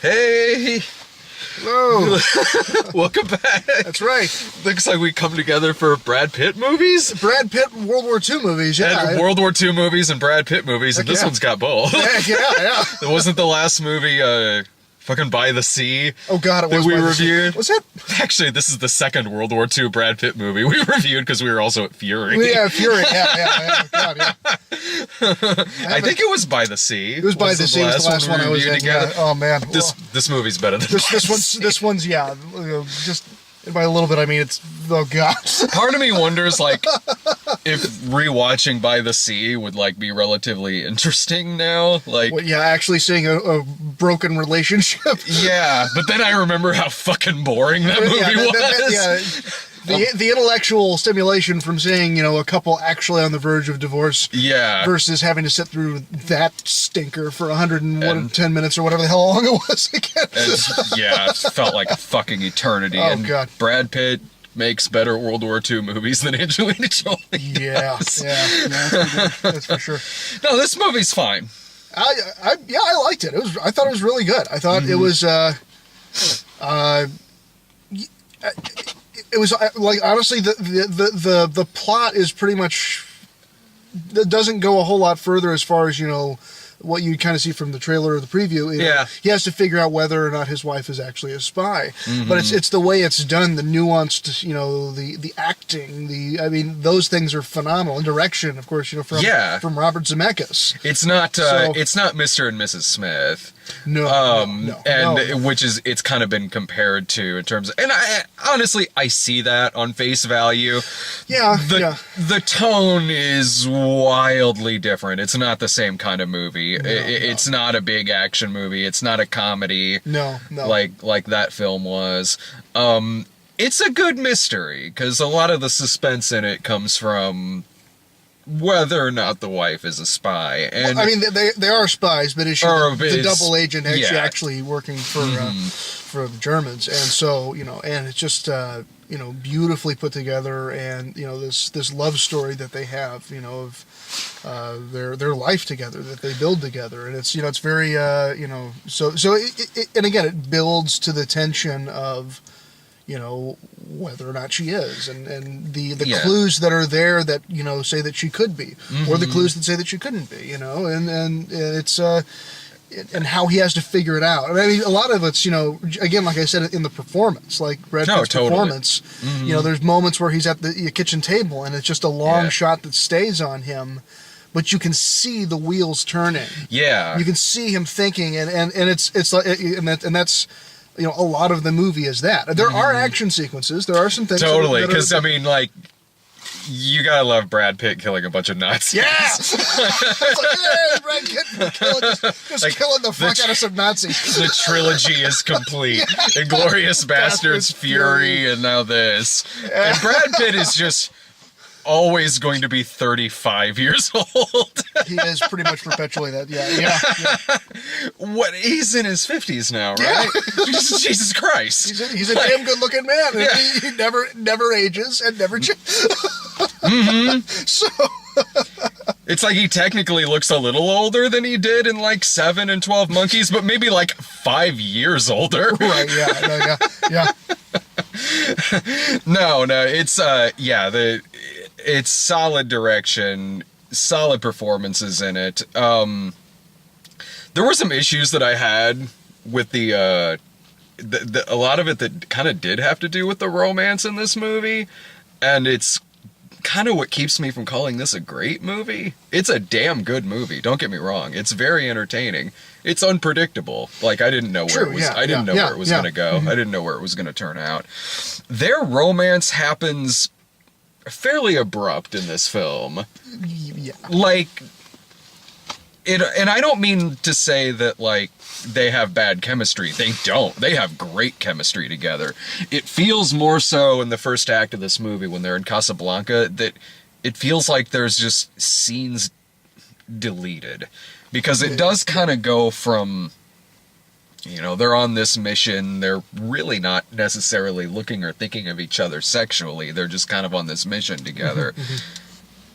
Hey! Hello. Welcome back. That's right. Looks like we come together for Brad Pitt movies. Brad Pitt World War II movies, yeah. And World War II movies and Brad Pitt movies, and this one's got both. Yeah. It wasn't the last movie, fucking By the Sea. Oh God, it was that we By the reviewed. Sea. Was it? Actually, this is the second World War II Brad Pitt movie we reviewed because we were also at Fury. Yeah, Fury. Yeah. God, yeah. I think it was By the Sea. It was By the Sea. Was the last one I was in. Together. Yeah. Oh man. This movie's better than this one's yeah. Just by a little bit, I mean it's God. Part of me wonders, like, if rewatching By the Sea would, like, be relatively interesting now. Like, Well, yeah, actually seeing a broken relationship. yeah, but then I remember how fucking boring that movie was. The intellectual stimulation from seeing, a couple actually on the verge of divorce Yeah. versus having to sit through that stinker for 110 minutes or whatever the hell long it was again. Yeah, it felt like a fucking eternity. Oh, and God. Brad Pitt makes better World War II movies than Angelina Jolie Yeah, does. that's for sure. No, this movie's fine. I liked it. I thought it was really good. I thought it was it was like, honestly, the plot is pretty much, it doesn't go a whole lot further as far as what you kind of see from the trailer or the preview. Yeah. He has to figure out whether or not his wife is actually a spy. But it's the way it's done, the nuanced, the acting, those things are phenomenal. And direction, of course, from Robert Zemeckis. It's not Mr. and Mrs. Smith. No. Which is, it's kind of been compared to in terms of, and I honestly, I see that on face value. Yeah. The tone is wildly different. It's not the same kind of movie. It's not a big action movie. It's not a comedy. No. Like that film was. It's a good mystery because a lot of the suspense in it comes from whether or not the wife is a spy. And they are spies, but is she the double agent actually working for the Germans? And so, and it's just beautifully put together, and this love story that they have, of their life together that they build together, and it's it's very and again, it builds to the tension of whether or not she is, and the clues that are there that say that she could be, or the clues that say that she couldn't be, and it's and how he has to figure it out. I mean, a lot of it's again, like I said, in the performance, like Brad Pitt's performance. There's moments where he's at the kitchen table and it's just a long shot that stays on him, but you can see the wheels turning. Yeah, you can see him thinking, and it's like, and that's. A lot of the movie is that. There are action sequences. There are some things. Totally, because you gotta love Brad Pitt killing a bunch of Nazis. Yeah! It's like, hey, Brad Pitt killing the fuck out of some Nazis. The trilogy is complete. Inglourious Bastards, Fury, and now this. And Brad Pitt is just always going to be 35 years old. He is pretty much perpetually that. Yeah. What? He's in his 50s now, right? Yeah. Jesus Christ. He's a damn good-looking man. And he never ages and never changes. So it's like he technically looks a little older than he did in like 7 and 12 Monkeys, but maybe like 5 years older. Right? Yeah. No. It's solid direction, solid performances in it. There were some issues that I had with a lot of it that kind of did have to do with the romance in this movie, and it's kind of what keeps me from calling this a great movie. It's a damn good movie, don't get me wrong. It's very entertaining. It's unpredictable. Like, I didn't know where it was. I didn't know where it was going to go. I didn't know where it was going to turn out. Their romance happens fairly abrupt in this film. Yeah. Like, and I don't mean to say that, like, they have bad chemistry. They don't. They have great chemistry together. It feels more so in the first act of this movie when they're in Casablanca that it feels like there's just scenes deleted. Because it does kind of go from, they're on this mission. They're really not necessarily looking or thinking of each other sexually. They're just kind of on this mission together.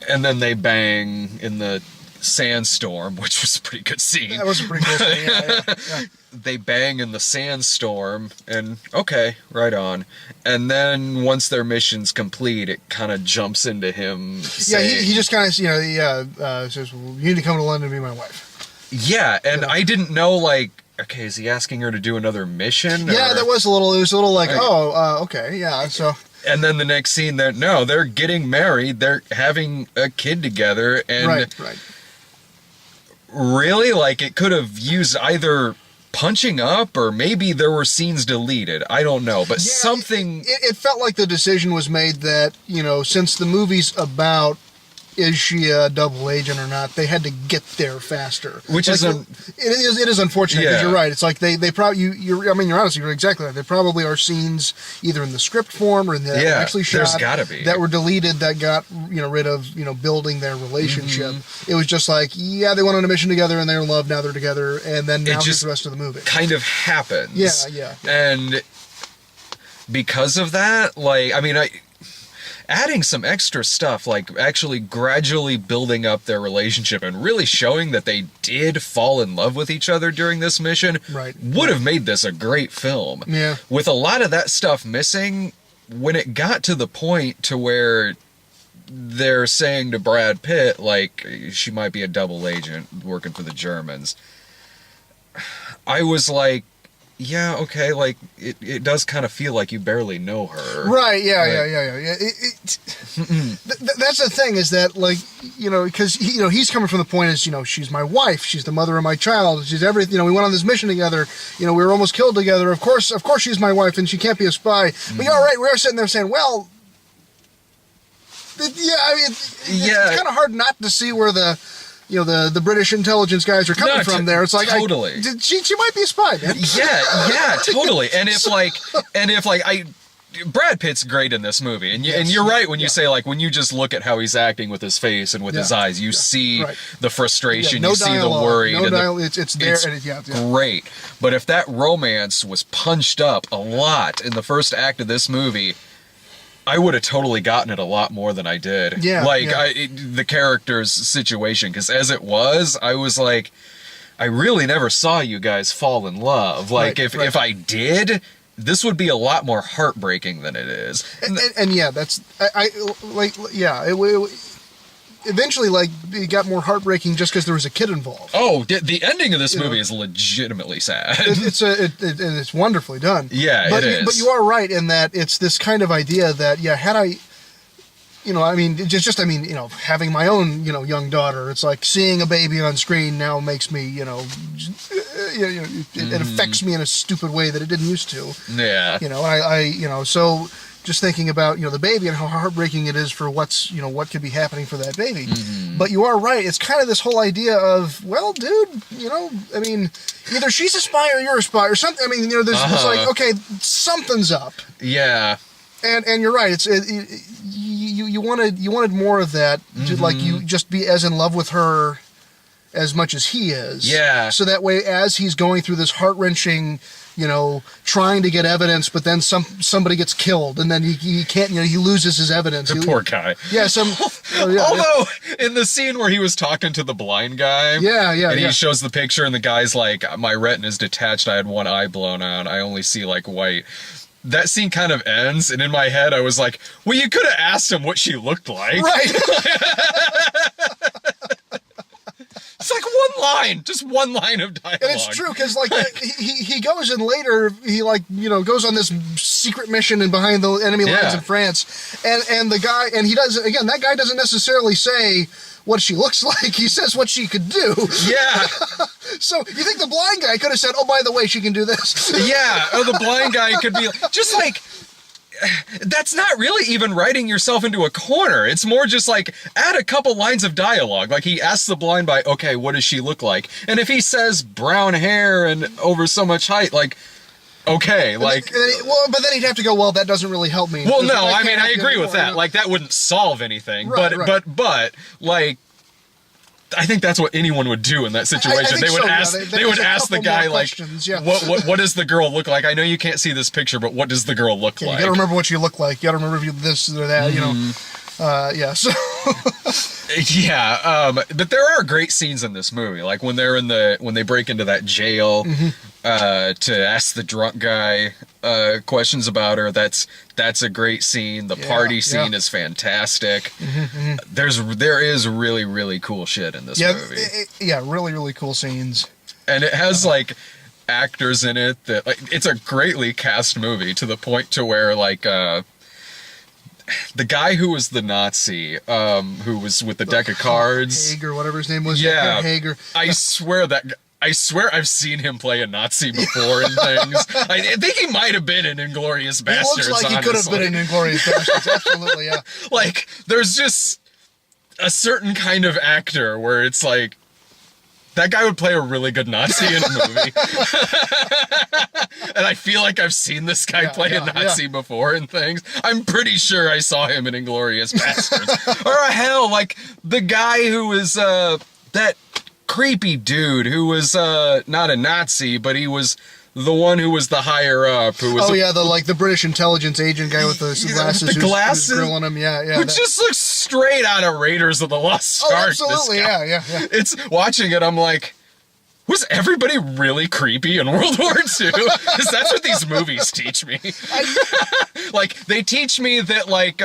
And then they bang in the sandstorm, which was a pretty good scene. That was a pretty cool scene. Yeah. They bang in the sandstorm, and okay, right on. And then once their mission's complete, it kind of jumps into him. Saying, He just kind of, says, well, "You need to come to London and be my wife." Yeah, and I didn't know, like, okay, is he asking her to do another mission? Yeah, it was a little like, okay, yeah, so. And then the next scene, they're getting married, they're having a kid together, and right. Really, like, it could have used either punching up, or maybe there were scenes deleted. I don't know, but something. It felt like the decision was made that, since the movie's about is she a double agent or not, they had to get there faster. Which like, it is unfortunate because you're right. It's like they probably you're honestly, you're exactly right. There probably are scenes either in the script form or in the actually shot there's gotta be. that were deleted that got rid of building their relationship. It was just like they went on a mission together and they're in love, now they're together, and then now here's the rest of the movie. Kind of happens. Yeah. And because of that, adding some extra stuff, like actually gradually building up their relationship and really showing that they did fall in love with each other during this mission, would have made this a great film. Yeah. With a lot of that stuff missing, when it got to the point to where they're saying to Brad Pitt, like, she might be a double agent working for the Germans, I was like, yeah, okay, like, it does kind of feel like you barely know her. Right, yeah. That's the thing, is that, like, because, he's coming from the point is, she's my wife, she's the mother of my child, she's everything, we went on this mission together, we were almost killed together, of course she's my wife, and she can't be a spy. But you're right, we're sitting there saying, well, it's kind of hard not to see where the British intelligence guys are coming from there. It's like, totally. She might be a spy, man. Yeah, totally. And Brad Pitt's great in this movie, and you're right when you say, like, when you just look at how he's acting with his face and with his eyes, you see the frustration, no you dialogue, see the worry. No dialogue, it's there, it's great. But if that romance was punched up a lot in the first act of this movie, I would have totally gotten it a lot more than I did. The character's situation, because as it was, I was like, I really never saw you guys fall in love. Like, if I did, this would be a lot more heartbreaking than it is. Eventually, like, it got more heartbreaking just because there was a kid involved. Oh, the ending of this movie is legitimately sad. It's wonderfully done. Yeah, it is. But you are right in that it's this kind of idea that, had I, having my own, young daughter, it's like seeing a baby on screen now makes me, it affects me in a stupid way that it didn't used to. Yeah. So just thinking about, the baby and how heartbreaking it is for what could be happening for that baby. But you are right. It's kind of this whole idea of, well, dude, either she's a spy or you're a spy or something. There's it's like, okay, something's up. Yeah. And you're right. You wanted more of that, to, like, you just be as in love with her as much as he is. Yeah. So that way, as he's going through this heart-wrenching, trying to get evidence, but then somebody gets killed, and then he can't, he loses his evidence. The poor guy. Yeah, although, in the scene where he was talking to the blind guy, and he shows the picture, and the guy's like, my retina's detached, I had one eye blown out, I only see, like, white. That scene kind of ends, and in my head, I was like, well, you could have asked him what she looked like. Right. It's like just one line of dialogue. And it's true, because, like, he goes in later, he, like, goes on this secret mission and behind the enemy lines in France, and the guy, and he does, again, that guy doesn't necessarily say what she looks like, he says what she could do. Yeah. So, you think the blind guy could have said, oh, by the way, she can do this? Yeah, or the blind guy could be, just like, that's not really even writing yourself into a corner. It's more just like, add a couple lines of dialogue. Like, he asks the blind guy, okay, what does she look like? And if he says brown hair and over so much height, like, okay, like... but then he'd have to go, well, that doesn't really help me. Well, no, I agree with that. Like, that wouldn't solve anything. Right, but, like... I think that's what anyone would do in that situation. They would ask the guy, like, what does the girl look like? I know you can't see this picture, but what does the girl look like? You gotta remember what she looked like. You gotta remember if you this or that, so... Yeah, but there are great scenes in this movie, like when when they break into that jail to ask the drunk guy questions about her. That's a great scene. The party scene is fantastic. There is really, really cool shit in this movie. Really, really cool scenes. And it has like actors in it that like it's a greatly cast movie to the point to where like the guy who was the Nazi, who was with the deck of cards, Hager, whatever his name was. Yeah, Hager. I swear I've seen him play a Nazi before and things. I think he might have been in Inglourious Basterds. He looks like he could have been in Inglourious Basterds. Absolutely, yeah. Like there's just a certain kind of actor where it's like, that guy would play a really good Nazi in a movie. And I feel like I've seen this guy play a Nazi before and things. I'm pretty sure I saw him in Inglourious Basterds. Or hell, like the guy who was that creepy dude who was not a Nazi, but he was the one who was the higher up. Who was the British intelligence agent guy with the glasses. The glasses, who's grilling him. Who just looks straight out of Raiders of the Lost Ark. Oh, absolutely, yeah. It's watching it, I'm like, was everybody really creepy in World War II? Because that's what these movies teach me. Like, they teach me that, like,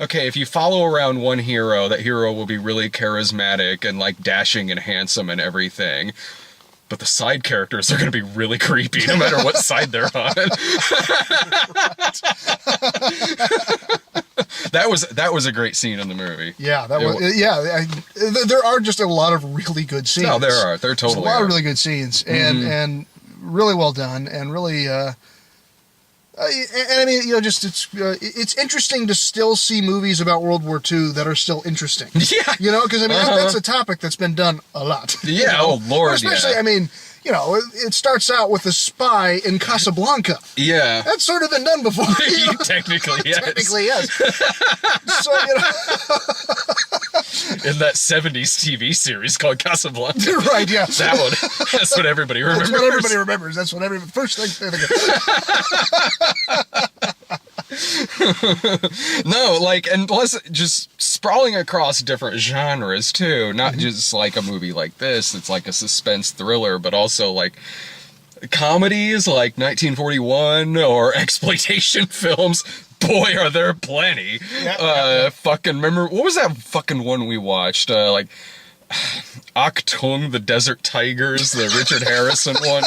okay, if you follow around one hero, that hero will be really charismatic and, like, dashing and handsome and everything. But the side characters are going to be really creepy no matter what side they're on. That was a great scene in the movie. Yeah, there are just a lot of really good scenes. No, there are. There totally There's a lot are. of really good scenes, and really well done, and really. And I mean, it's interesting to still see movies about World War II that are still interesting. Yeah, because I mean that's a topic that's been done a lot. Yeah, oh Lord, especially I mean. It starts out with a spy in Casablanca. Yeah. That's sort of been done before. Technically, yes. Technically, yes. So, in that 70s TV series called Casablanca. Right, yeah. That one. That's what everybody remembers. That's what everybody remembers. That's what first thing they think of. No, like, and plus just sprawling across different genres too, not just like a movie like this, it's like a suspense thriller, but also like comedies like 1941 or exploitation films. Boy, are there plenty. Fucking remember, what was that fucking one we watched? Like Achtung, the Desert Tigers, the Richard Harrison one,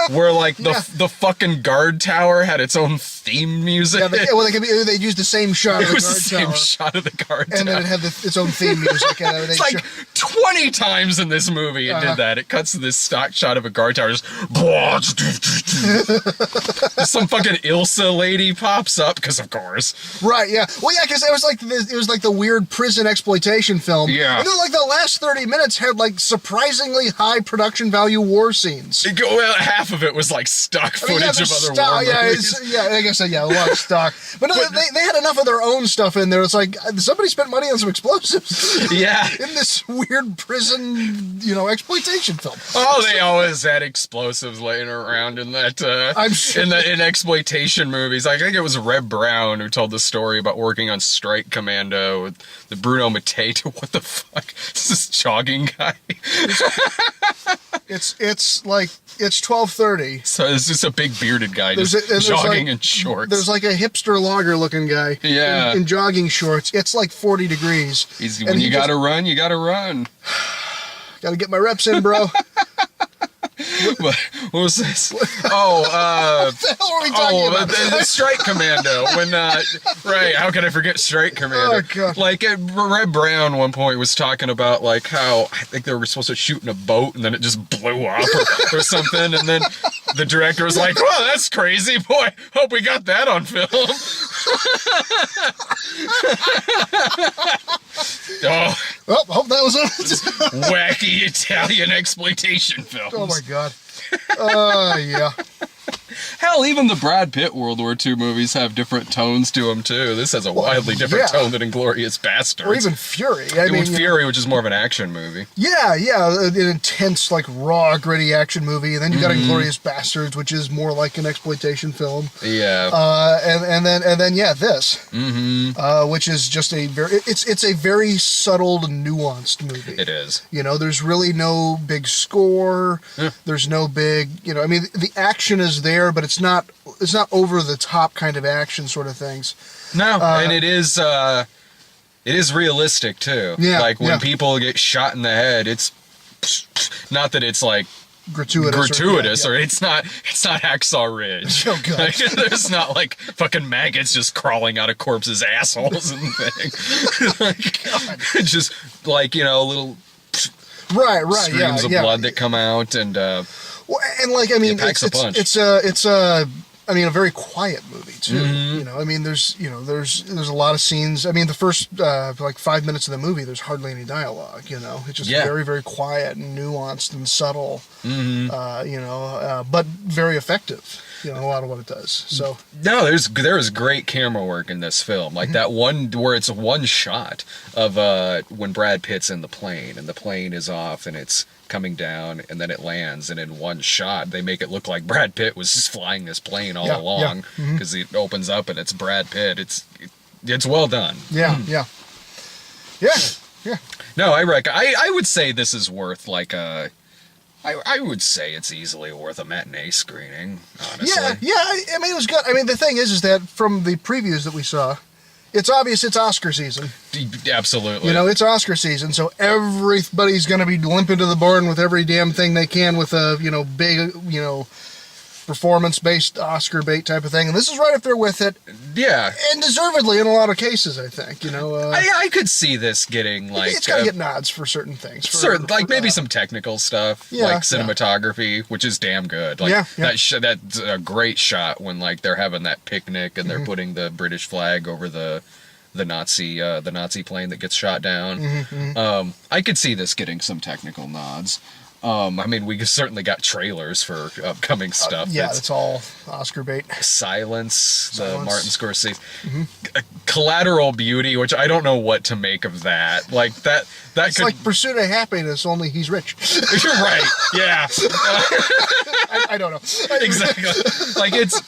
where like the fucking guard tower had its own theme music. Yeah, they'd use the same shot of the guard tower. It was the same shot of the guard tower. And then it had its own theme music. And it's like 20 times in this movie it did that. It cuts to this stock shot of a guard tower, just some fucking Ilsa lady pops up, because of course. Right, yeah. Well, yeah, because it was like the weird prison exploitation film. Yeah. And then like the last 30 minutes had like surprisingly high production value war scenes. Well, half of it was like stock footage of other war movies. I guess a lot of stock. But no, they had enough of their own stuff in there. It's like somebody spent money on some explosives. Yeah. In this weird prison, exploitation film. Oh, they always had explosives laying around in that. I'm sure. In exploitation movies. I think it was Reb Brown who told the story about working on Strike Commando with the Bruno Mattei. What the fuck? This is jogging guy. It's like it's 12:30. So it's just a big bearded guy jogging in shorts. There's like a hipster logger looking guy. Yeah. In jogging shorts. It's like 40 degrees. When you gotta run, you gotta run. Gotta get my reps in, bro. What was this? What the hell are we talking about? The Strike Commando. Right, how can I forget Strike Commando? Oh, God. Like, Red Brown one point was talking about, like, how I think they were supposed to shoot in a boat and then it just blew up or something. And then the director was like, "Well, that's crazy. Boy, hope we got that on film." Well, hope that was it. Wacky Italian exploitation films. Oh my God. Yeah. Hell, Hell, even the Brad Pitt World War II movies have different tones to them, too. This has a wildly different tone than Inglourious Basterds. Or even Fury. I mean, Fury, which is more of an action movie. Yeah, an intense, like, raw, gritty action movie. And then you got Inglourious Basterds, which is more like an exploitation film. Yeah. And then this. Which is just a very... It's a very subtle, nuanced movie. It is. You know, there's really no big score. Yeah. There's no big... You know, I mean, the action is there, but it's not over-the-top kind of action sort of things. No, and it is realistic, too. Yeah, like, when people get shot in the head, it's... Not that it's, like... gratuitous or it's not Hacksaw Ridge. Oh god. Like, there's not like fucking maggots just crawling out of corpses' assholes and things. Like, just like, you know, little streams of blood that come out and and like, I mean, it's I mean, a very quiet movie too. You know, I mean, there's a lot of scenes. I mean, the first like 5 minutes of the movie, there's hardly any dialogue. You know, it's just very, very quiet and nuanced and subtle. You know, but very effective. You know, a lot of what it does. So no, there is great camera work in this film. Like that one where it's one shot of when Brad Pitt's in the plane and the plane is off and it's coming down and then it lands, and in one shot they make it look like Brad Pitt was just flying this plane all along because it opens up and it's Brad Pitt. It's well done. Yeah. No, I would say this is worth like a... I would say it's easily worth a matinee screening, honestly. Yeah, I mean, it was good. I mean, the thing is that from the previews that we saw, it's obvious it's Oscar season. Absolutely. You know, it's Oscar season, so everybody's going to be limping to the barn with every damn thing they can with a, you know, big, you know, performance-based Oscar bait type of thing. And this is right up there with it. Yeah. And deservedly in a lot of cases, I think, you know. I could see this getting, like... It's got to get nods for certain things. Maybe some technical stuff, like cinematography, which is damn good. Like, that's a great shot when, like, they're having that picnic and they're putting the British flag over the Nazi plane that gets shot down. I could see this getting some technical nods. I mean, we certainly got trailers for upcoming stuff. It's all Oscar bait. Silence, the Martin Scorsese. Collateral Beauty, which I don't know what to make of that. Like, it's like Pursuit of Happiness, only he's rich. You're right, yeah. I don't know. Exactly. Like, it's...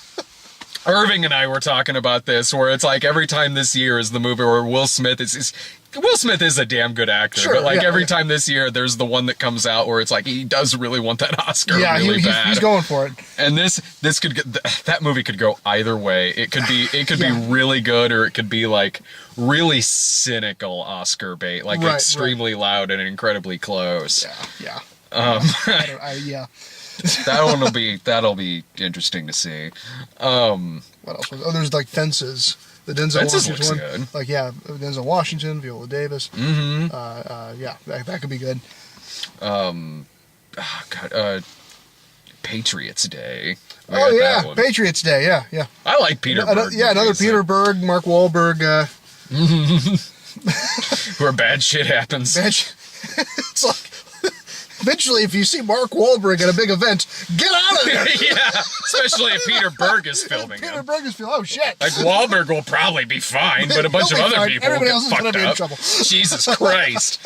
Irving and I were talking about this, where it's like every time this year is the movie where Will Smith is a damn good actor, but like every time this year there's the one that comes out where it's like he does really want that Oscar really bad. He's going for it. And this could get, that movie could go either way. It could be really good, or it could be like really cynical Oscar bait, like extremely loud and incredibly close. Yeah. That'll be interesting to see. What else? There's like Fences. The Denzel Washington one. Good. Like Denzel Washington, Viola Davis. That could be good. Patriots Day. Patriots Day. Yeah. I like Peter Berg. Another Peter Berg, Mark Wahlberg. Where bad shit happens. It's like, eventually, if you see Mark Wahlberg at a big event, get out of there! Yeah, especially if Peter Berg is filming Peter Berg is filming. Oh, shit. Like, Wahlberg will probably be fine, but a bunch of other people Everybody will else get is going to be in fucked trouble. up. Jesus Christ.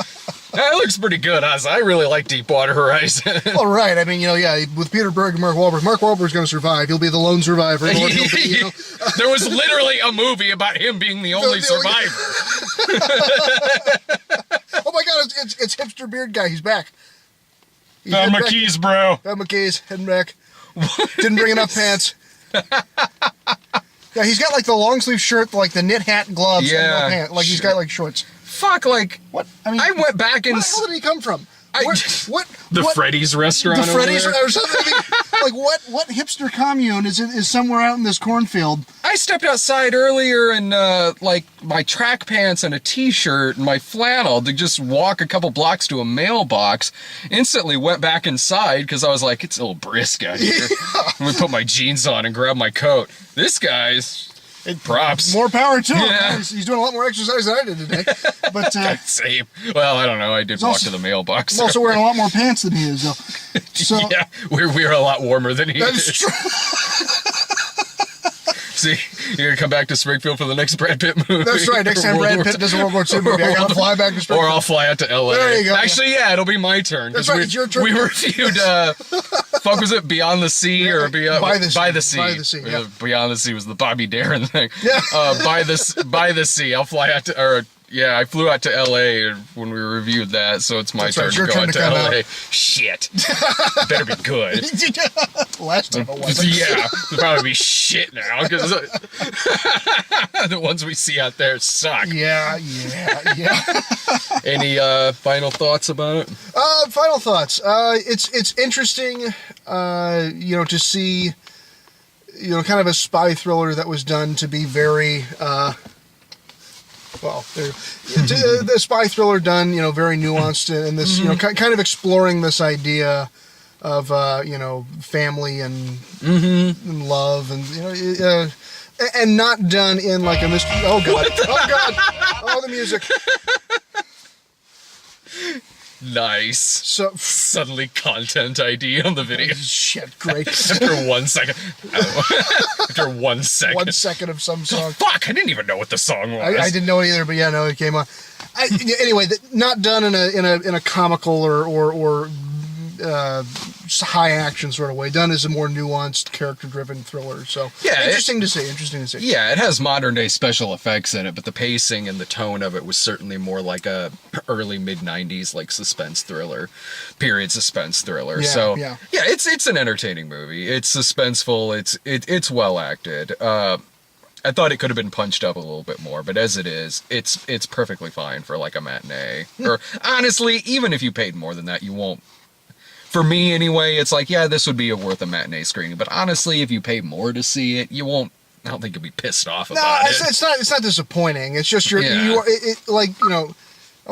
That looks pretty good, Oz. I really like Deepwater Horizon. All right. I mean, with Peter Berg and Mark Wahlberg's going to survive. He'll be the lone survivor. There was literally a movie about him being the only survivor. Oh, my God. It's Hipster Beard Guy. He's back. Found my keys, bro. Found my keys, heading back. Didn't bring enough pants. Yeah, he's got like the long sleeve shirt, like the knit hat and gloves, and no pants. Like he's got like shorts. Fuck, like what? I mean, I went back and. Where the hell did he come from? The Freddy's restaurant. The Freddy's or something. Like what hipster commune is somewhere out in this cornfield? I stepped outside earlier in like my track pants and a t-shirt and my flannel to just walk a couple blocks to a mailbox. Instantly went back inside because I was like, it's a little brisk out here. Let me put my jeans on and grab my coat. This guy's props. More power to him. He's doing a lot more exercise than I did today. But same. Well, I don't know. I did walk to the mailbox. He's also wearing a lot more pants than he is, though. So, yeah, we're a lot warmer than he is. That's true. See, you're gonna come back to Springfield for the next Brad Pitt movie. That's right. Next time Brad Pitt does a World War II movie, I gotta fly back to Springfield. Or I'll fly out to LA. There you go. Actually, yeah, it'll be my turn. That's right. It's your turn. We reviewed. Fuck, was it Beyond the Sea or Beyond By the Sea? By the Sea. By the Sea. Yeah. Beyond the Sea was the Bobby Darin thing. Yeah. By the Sea. I'll fly out to. Or yeah, I flew out to LA when we reviewed that, so it's my turn to go out to LA. Shit. Better be good. Last time it wasn't. Yeah, it'll probably be shit now because the ones we see out there suck. Yeah. Any final thoughts about it? Final thoughts. It's interesting, to see, kind of a spy thriller that was done to be very, the spy thriller done, very nuanced and this, kind of exploring this idea of, family and, and love and not done in like a mystery. Oh God! Oh God! Oh, the music. Nice. So suddenly content ID on the video. Shit, great. After 1 second. After 1 second. 1 second of some song. Fuck! I didn't even know what the song was. I didn't know it either, but yeah, no, it came on. Anyway, not done in a comical or high action sort of way. Done as a more nuanced, character-driven thriller. So yeah, interesting to see. Yeah, it has modern day special effects in it, but the pacing and the tone of it was certainly more like a early mid '90s like suspense thriller, period suspense thriller. Yeah. It's an entertaining movie. It's suspenseful. It's well acted. I thought it could have been punched up a little bit more, but as it is, it's perfectly fine for like a matinee. Or honestly, even if you paid more than that, you won't. For me, anyway, it's like, yeah, this would be worth a matinee screening. But honestly, if you pay more to see it, you won't. I don't think you'll be pissed off about it. It's not disappointing. It's just oh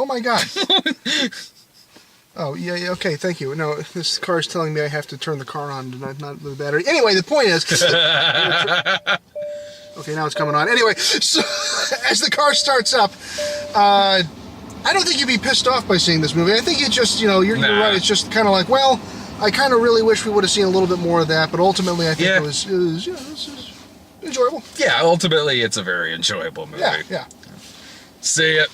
my God. Oh yeah. Okay. Thank you. No, this car is telling me I have to turn the car on, not the battery. Anyway, the point is. Okay, now it's coming on. Anyway, so as the car starts up, I don't think you'd be pissed off by seeing this movie. I think it's just, you're right. It's just kind of like, well, I kind of really wish we would have seen a little bit more of that, but ultimately I think it was enjoyable. Yeah, ultimately it's a very enjoyable movie. Yeah. See it.